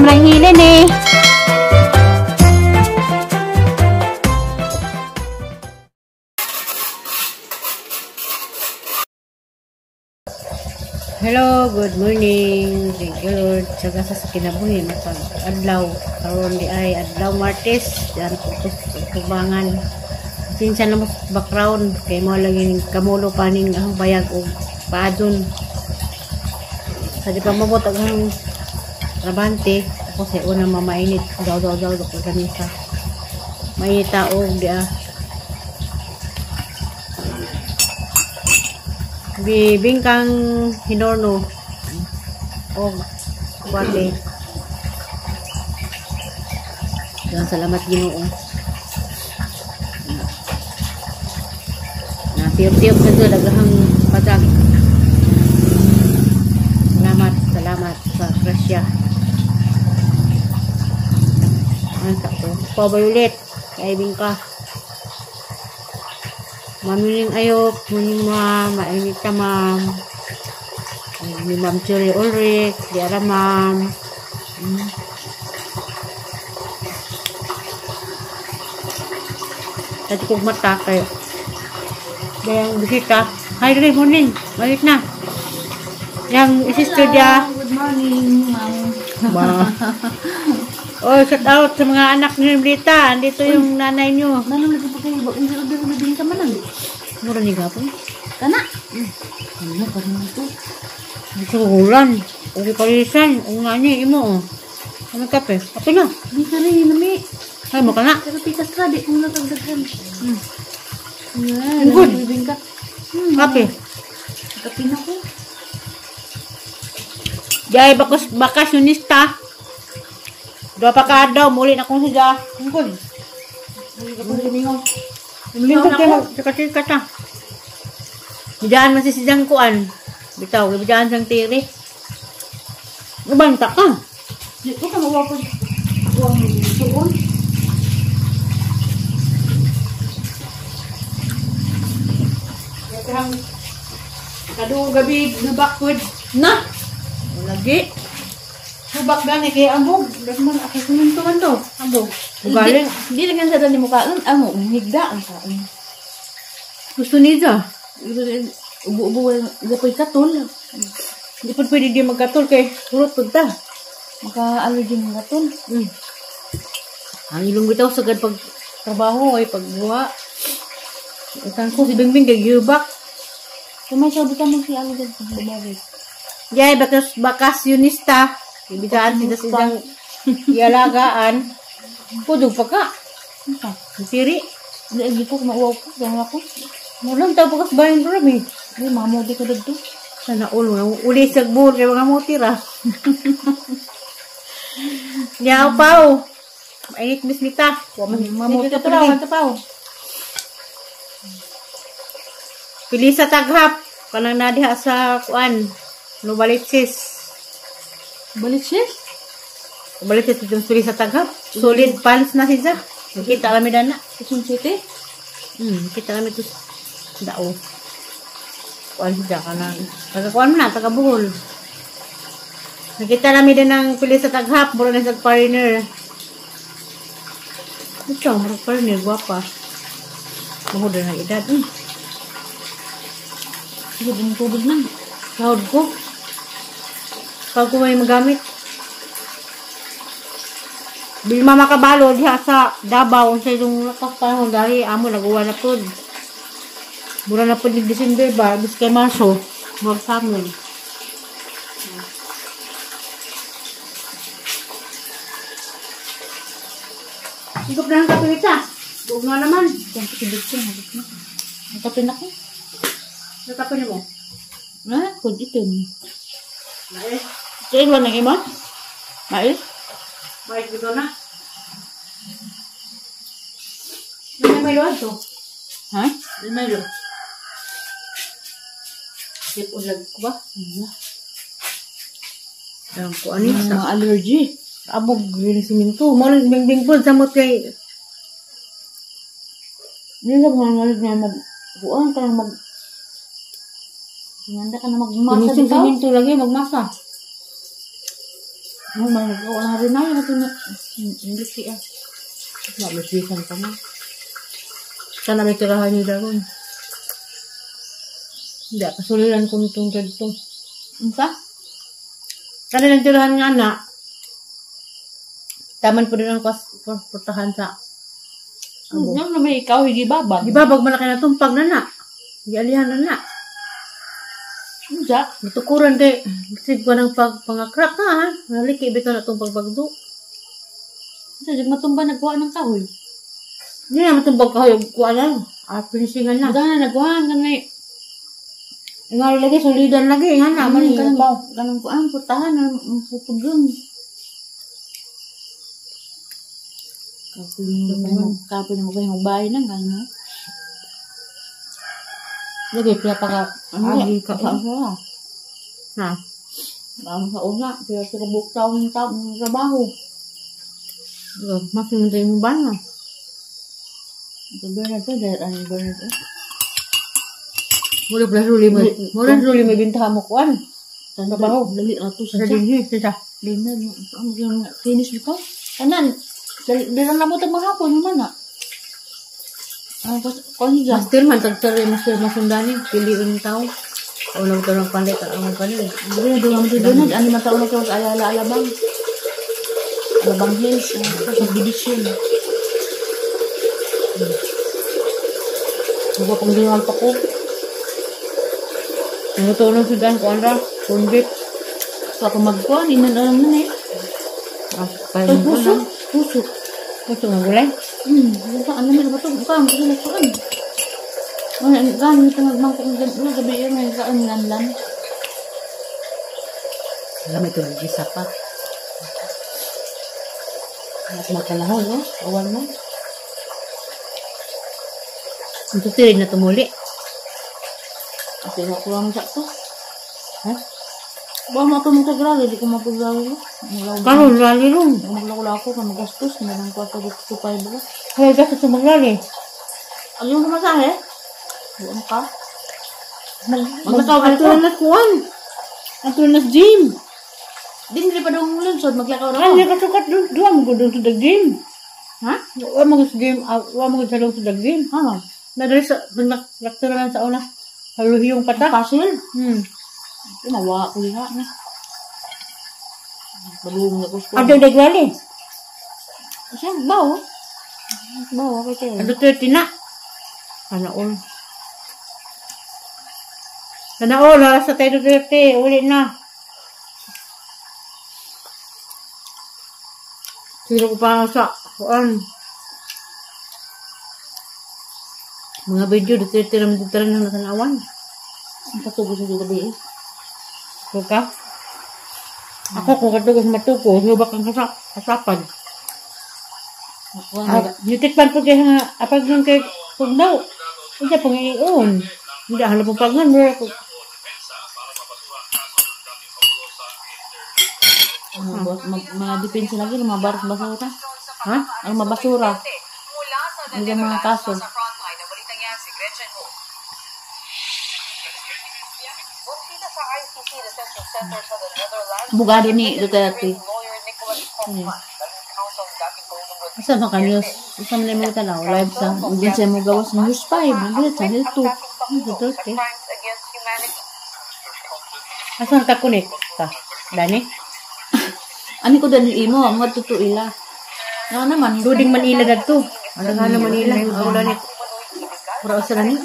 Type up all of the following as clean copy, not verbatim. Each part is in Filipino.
lang hilin eh. Hello, good morning. Thank you Lord. Saga sa kinabuhi matag adlaw karon di ay adlaw Martes diyan putos tubangan. Sinsa na mo background kay mo lagi kamulo paning ang bayag og paadon. Sa di pa mabot ang trabante ako sa una mamainit daw ko kanisa. May taog di bibing kang hinorno o kuwate. Salamat Ginoo. Na tiyop-tiyop na ito daghang patag. Salamat sa grasya. Ang sakto. Pabay-ulit. Kaibing ka. Mamiling ayok, muning mainit ka ma'am. Ni Ma'am Cherry Ulrich, di ara ma'am. Tadi kong mata kayo. Yang bisita. Hi, good morning. Balik na. Yang sister dia. Good morning, ma'am. Oh, shout out sa mga anak niyo Blita. Andito yung nanay niyo. Nanong lagi pa kayo? Bakit hindi order na din ka man? Mura ni gapon. Kana? Ano pa rin ito? Ito ulan. Uli palisan. Ang nani imo. Ano kape? Kape na. Di ka rin, nami. Ay mo ka na. Pero pitas ka, di kong natagdagan. Yan, good. Nalibing ka. Kape. Kape na ko. Jay bakasyonista. Dua pa ka daw, muli na kong siya. Ang good. Lingkod kayo, sikat-sikat na. Bidaan man si Sidang Kuan. Bitaw, bidaan sang tiri. Nabanta ka. Di ko ka mawapag. Huwag mo doon. Kadung gabi, nabakwood. Na! Lagi. Subak gani kay ambog. Dasman ako sumuntuan to. Ambog. Ugaling. Di lang sa dali mo kaon. Amo, higda ang kaon. Gusto niya. Ubo-ubo, gapoy katol. Hindi pa pwede di magkatol kay hurot pagta. Maka-allergy ng katol. Ang ilong bitaw sagad pag trabaho ay pagbuha. Ikan ko si Bingbing kay Gilbak. Kumay sabi ka mo si allergy sa bumabit. Yay, bakasyonista. Ibigaan sila silang ialagaan. Pudog pa ka. Siri. Hindi ko kumauwaw ko. Gawin ako. Mulang tao pa kas bayan rami. Ay, mamudi ka dito. Sana ulo. Uli sa buhol kay mga mutira. Yaw pao. Mainit mismita. Mamuti ka pa. Pili sa taghap. Kanang nadiha sa kuan. Nubalitsis. Balitsis? Balitsis itong pili sa taghap. Solid pants na siya. Kita kami dana. Kusong city? Kita kami ito dao. Kuan siya ka na. Taga-kuan mo na, taga-buhol. Nakita namin din ng pili sa taghap. Mura na sa foreigner. Ito, mura foreigner. Guwapa. Mahod na edad. Sige, bumutubod na. Sahod ko. Pag ko may magamit. Bilma makabalo diha sa Davao sa itong lakas panahon dahil amo nagawa na po. Mura na po ni December ba? Bis kay Marso. More summer. Higop na ang kape ita. Buog na naman. Yan, kitibig ko. Ang kape na ko. Ang kape na mo? Kung itim. Mais. Kaya ba nang ima? Mais? Mais dito na. May luwag to. Ha? May luwag. Sip ulag ko ba? Ayan ko, ano yung Mga allergy. abog rin siminto. Malang bing-bing po sa mot kay Hindi lang mga ngalit nga mag-buwan ka lang Handa ka na magmasa Sinising dito? siminto lagi, magmasa. Wala rin na yun. Ito na. Hindi siya. Labisisan ka na. Sana may tirahan niyo daron. Hindi, kasuliran ko nitong dito. Unsa? Sana nagtirahan nga na. Taman po din ang portahan sa abo. Ano naman ikaw, hindi babag. Di ba, pag malaki na tumpag na na. Di alihan na na. Unsa? Matukuran kay, sip ko ng pangakrak na ha. Naliki, bito na itong pagbagdo. Unsa, yung matumba nagkuha ng kahoy. Hindi na matumbag ka yung kuha lang. Pinisingan na. Gana nagkuha, ganay. Nga lagi, solidan lagi. Nga na, mali ka ba? Ganang kuha, putahan, pupugong. Kapoy mo kayo magbahay na, gano'n. Lagi, pinapaka, agi ka pa. Ha? Ang sa una, kaya sa kabuktaw ng trabaho. Mas yung tayo mo ba na? Ito Bernard to, dahil ano yung Bernard to? Mula pala ruli mo. Mula ruli mo bintahan mo kuan. Trabaho. Dali na to Sa sa dinhi, sisa. Lina, ang finish mo ka? Kanan, dali na mo ito mahapon naman na. Kung higa. Master man, tagtari, master masundani. Piliin yung tao. O lang ito ng palit at ang palit. Hindi na doon mo Bernard. Ano man taon na ito alabang. Alabang Hills. Subdivision. Huwag akong dingal pa ko. Nangutulong si Dan ko, Andra. Kundit. So ako magkuhan, inalam na eh. Kaya mo Puso. lang. Puso. Gusto nga gulay? Ano nila ba ito? Kaan, kasi nagkaan. Kaan, ito nagmangkok ng gabi yun, may kaan ng anlan. Alam ito, nag-isa pa. At magkalahon, no? Awan mo. Ito tirin na tumuli. Kasi nakuha mo sa ito. Ha? Ba, matulong ka grado, di ko mapaglawi. Karon, lali rin. Maglakula ako, kung magastos, may nang kwarto dito sa pay ba? Kaya gastos sa maglali. Ano yung masahe? Buwan ka? Maglakaw ka ito na kuwan. Ito na sa gym. Hindi pa daw lunsod, maglakaw na Ay, ako. hindi ka sukat doon. Doon mo doon sa gym. Ha? Wala mo sa gym. Wala mo sa doon sa gym. Ha? Nadali sa, nakturalan sa una. Haluhiyong pata. Pasil? Tumawa ko liha na. Balung na ko ko. Ano naglali? Siya, bawo. Bawo, kaya tayo. Ano 30 na? Sana all. Sana all, sa tayo 30. Uli na. Sino ko pa sa kuan. Mga video, dito naman dito rin na tanawan. Ang patugo sa dito ba eh? Suka? Ako kung katugos matuko, hubak ang kasapan. Nitikpan po kaya nga, apag nang kay kung daw. Hindi pong iiyon. Hindi, hanap po pagngan mo. Mga depensa lagi, mga baros basura. Ha? Ang mabasura. Hindi mga kaso. Bugado ni Duterte. Asa ba ka news? Isa mo na yung mga tanaw, live sa. Hindi siya mo gawas ng News 5. Hindi siya nito. Dito, Asan ka kunik? Ka? Dani? Ani ko dali imo, mga tutuila. Nga naman. Duding Manila na to. Ano nga na Manila? Wala ni. Pura usa ni.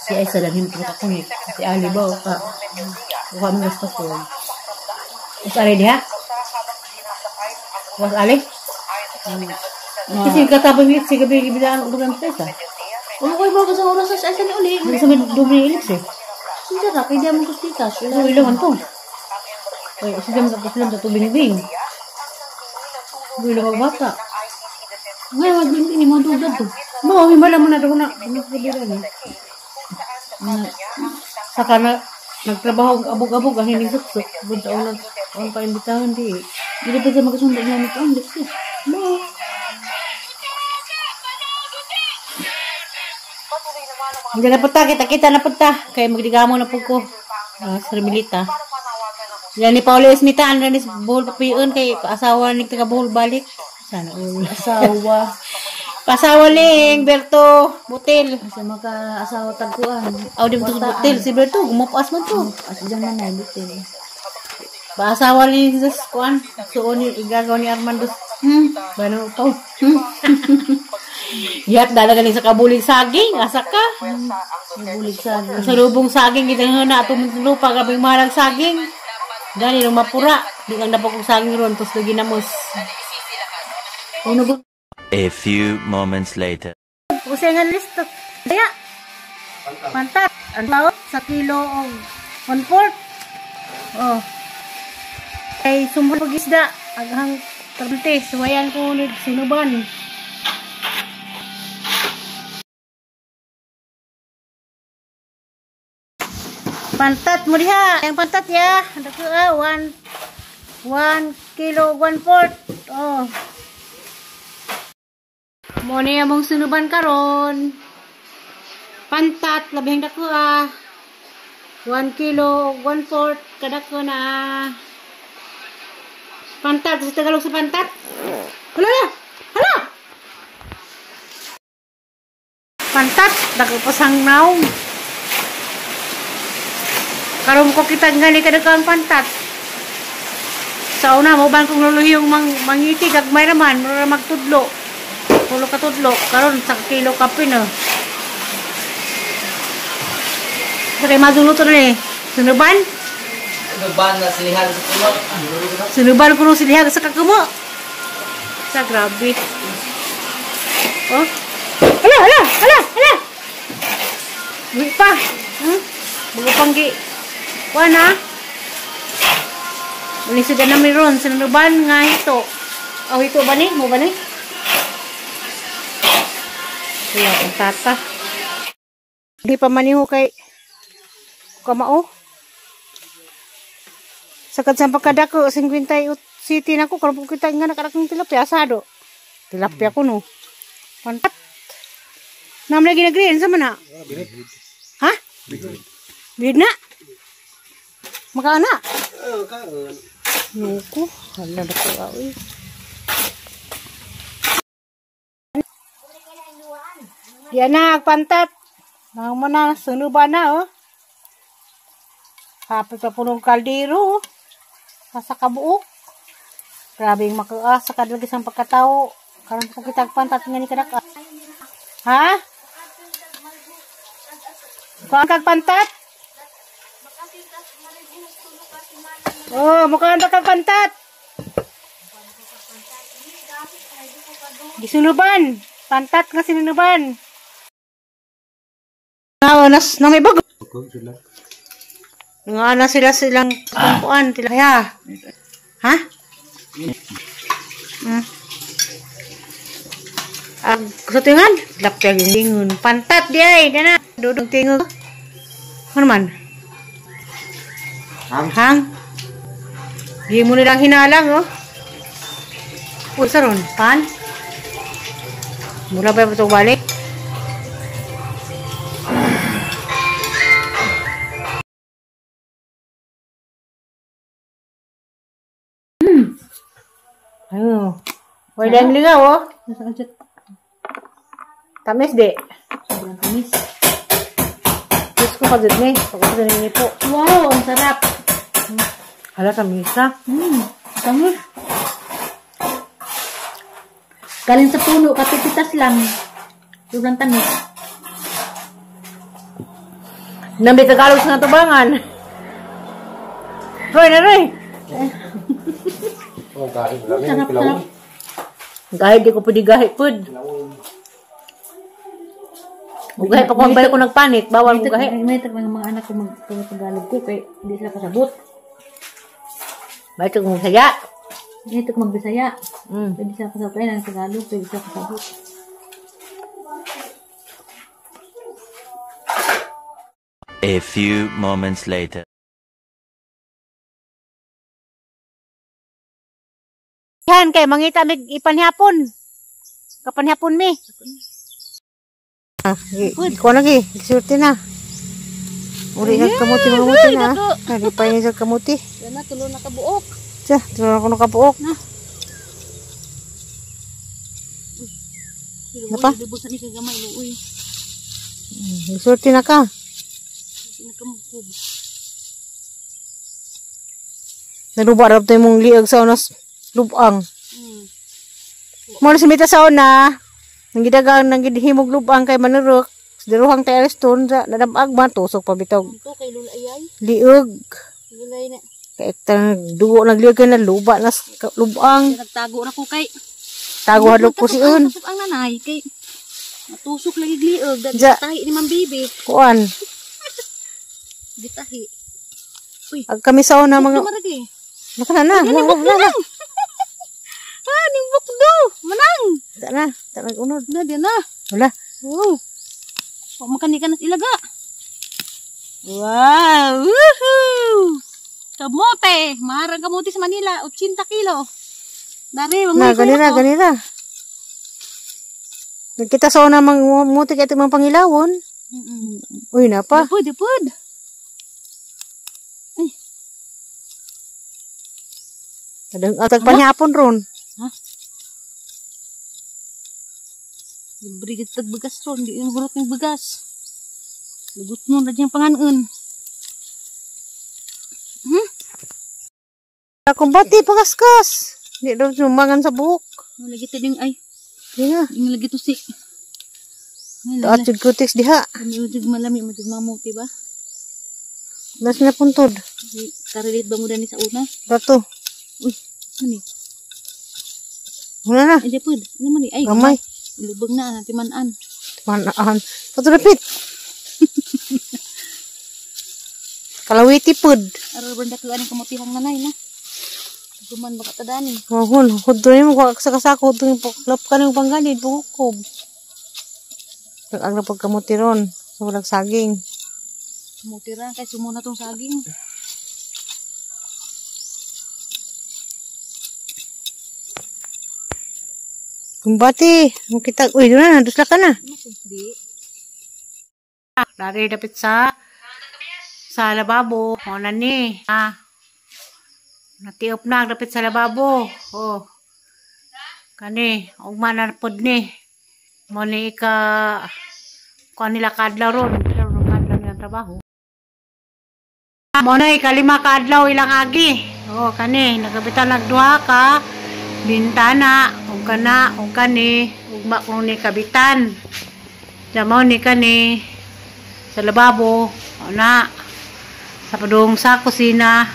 Si Aisa lang hindi ka kunik. Si Ali ba? Buka mo gusto ko. Is Ali diha? Was Ali? Kasi katabang lit, sige bilang ulang pesa. Ano ko iba ko sa oras sa isa ni uli? Hindi sa dumi ilis eh. Sinta ra, kaya di mo kustitas. Ano ilangan to? Ay, sige mo tapos lang sa tubing-bing. Ilang ang bata. Ngayon, hindi mo dugad to. Mo, himala mo na daw na. Ano saka na, nagtrabaho ang abog-abog, ang hining suksok. Bunta o ang paimbitahan di. Hindi pa siya magkasunod niya nito. Ang liksi. Mo. Hindi na punta, kita na punta. Kaya magdigamo na po ko. Sa Remilita. Yan ni Paulo Esmita, ang ranis buhol papiyon kay asawa ni taga buhol balik. Sana Asawa. pasawa ni Berto Butil. Kasi maka-asawa tagkuan. Aw di mo Butil si Berto, gumapas man to. As dyan man ay bitin. Pasawa ni Jesus kuan, suon ni igagaw ni Armando. Bano to. Yat dalagan sa kabulig saging, asa ka? Nabulig sa Sa lubong saging gitang na ato lupa grabing marag saging. Gani nang mapura, di lang napakong saging ron tos lagi namos. A few moments later. Usengan listo. Kaya pantat ang tao sa kilo og 1/4. Oh. Ay sumhol pag isda aghang 30 suwayan ko ni sinuban. Pantat mo diha. Yang pantat ya. Ada ko 1 kilo 1/4. Oh. Mo ni among sinuban karon. Pantat labing dako 1 kilo 1/4 kada ko na. Pantat sa Tagalog sa pantat. Hala. Hala. Pantat dako pasang naong. Karon ko kita ngani kada kang pantat. Sa una mo ban kong luluhiyong mangiti gagmay raman mura magtudlo. Pulo ka tudlo karon sa kilo kape no. Kaya mazuluto na ni. Sunuban? Sunuban na silihan sa pulo. Sunuban ko silihan sa kakumo. Sa grabe. Oh. Hala. Wait pa. Bago panggi. Wana. Uli sudah na meron sunuban nga ito. Oh, ito ba ni? Mo ba ni? Wala ang tata. Hindi pa maniho kay kamao. Sakad sa pagkadako 50 city nako karon kita nga nakarakang tilapia asado. Tilapia ko no. Pantat. Nam lagi na green sa mana? Ha? Bid na. Makana? Karon. Nuko, hala na ko aoy. Yan na, pantat. Nang mana, sunuban na, oh. Kapit pa punong kaldero, oh. Sa kabuok. Grabe yung makaasa kadalagis ang pagkatao. Karon po kita pantat nga ni kadak. Ha? Kuang kag pantat? Oh, mukhang kag pantat. Gisunuban. Pantat nga sinunuban. Nas na may bago. Nga na silang kumpuan tilapia. Ha? Sa tingan, tilapia gingon. Pantat di ay, dana. Dudong tingo. Ano man? Hang. Di mo nilang hinalang, oh. Uy, saron, pan. Mula ba ito balik? Ayo. Wala ang ligaw, oh. Tamis, di. Sobrang tamis. Diyos ko kadod na eh. Pagkakasin niyo po. Wow, ang sarap. Hala, tamis ha. Tamis. Galing sa puno, kapipitas lang. Sobrang tamis. Nambi Tagalog sa natubangan. Roy na, Roy. Sarap. Gahit di ko pwede gahit pud. Gahit pa kung balik ko nagpanit, bawal ko gahit. May mga anak ko mag-Tagalog ko, kaya hindi sila kasabot. Ba't ko saya? Ito ko mag-Bisaya. Mm. Pwede sila kasabot. Kaya ng Tagalog, pwede sila kasabot. A few moments later. Yan, kay mangita mig ipanhapon. Kapanhapon mi. Ko lagi, surti na. Uri nga kamuti mga muti na. Nalipay niya sa kamuti. Yan na, tulo na kabuok. Siya, tulungan ako nakapuok. Apa? Dibusan ni kagamay mo, uy. Surti na ka. Nakamukub. Naluba rap tayo mong liag sa unas lubang. Muna simita sa una. Nang gidagang nang gidhimog lubang kay manurok. Daruhang tayo ariston sa nadabag man tusok pabitaw. Ito kay lulayay. Liag. Lulay na. Kaya tang dugo nagliag ka na luba na lubang. Nagtago na ko kay. Tago hadlok ko si un. Tusok ang nanay kay. Matusok lagi gliog. Ja. Gitahi ni Mambibi. Kuan. Gitahi. Ag kami sa una mga... Maragi. Naka na. Ah, nimbok do. Manang. Ta na unod. Na, diyan na. Wala. Wow. Makani ka na ilaga. Wow. Woohoo. Kamote. Maharang kamote sa Manila. 80 kilo. Dari, Na, ganira. Nagkita sa una mga muti kaya ito mga pangilawon. Uy, na pa. Dipod. Atag panyapon ron. Ha? Libre kita begas ron. Di yung gurot ng begas. Lugot mo na diyang panganon. Akong bati, pakaskas. Di daw sumangan sa buhok. Lagi ito yung ay. Di na. Yung lagi ito si. At yung kutis diha. Yung malami mo yung mamuti ba? Das na puntod. Karilit ba mo dani sa una? Rato. Uy, ano ni? Wala na. Ay, dapod. Ano man ni? Ay, Gamay. Ilubog na, nanti manan. Manaan. Patulapit. Kalawiti pod. Aral banda ka anong kamutihang nanay na. Guman baka tadani. Mahon. Hudro mo ko sa kasako. Hudro mo paklap ka ng pangganid. Bukob. Nag-agla pagkamuti ron. So, walang saging. Kamutira, kay sumuna tong saging. Kumbati. Kita. Uy, doon na. Dusla ka na. Di. Dari dapit sa lababo. O nani. Natiop na dapit sa lababo. O. Kani. Ugma na pod ni. Mo ni ka kuan nila kadlaw ron. Pero kadlaw niya trabaho. Mo na ikalima kadlaw ilang agi. O kani. Nagabitan nagduha ka. Bintana. O kana. O kani. Ugma kung ni kabitan. Damaw ni kani. Sa lababo. O na. Sa padung sa kusina.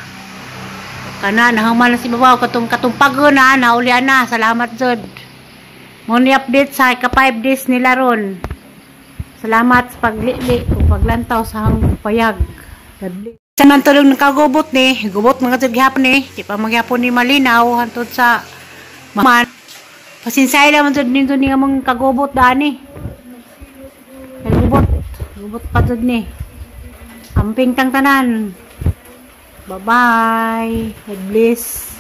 Kana nahaman na si babaw katong pagod na naulian na. Salamat jud. Mo ni update sa ka 5 days nila ron. Salamat sa paglili o paglantaw sa hang payag. Sa man tulong ng kagubot ni, gubot mga jud gihapon ni, di pa magyapon ni malinaw hantod sa man. Pasinsay lang man jud ninyo ni among kagubot dani. Gubot pa jud ni. Amping tang tanan. Bye-bye. God bless.